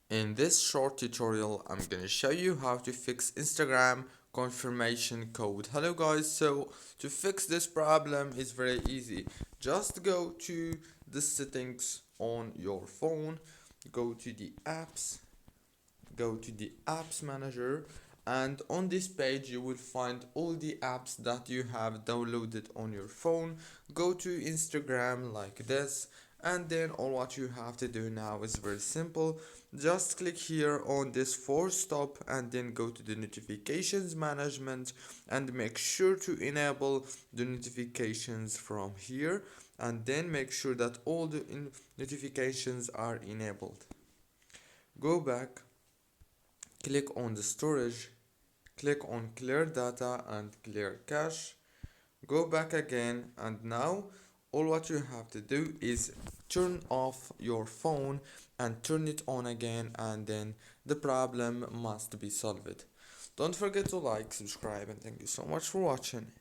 In this short tutorial, I'm gonna show you how to fix Instagram confirmation code. Hello guys, so to fix this problem is very easy. Just go to the settings on your phone, go to the apps, go to the apps manager, and on this page you will find all the apps that you have downloaded on your phone. Go to Instagram like this, and then all what you have to do now is very simple. Just click here on this four stop and then go to the notifications management and make sure to enable the notifications from here, and then make sure that all the notifications are enabled. Go back, click on the storage, click on clear data and clear cache, go back again, and now all what you have to do is turn off your phone and turn it on again, and then the problem must be solved. Don't forget to like, subscribe, and thank you so much for watching.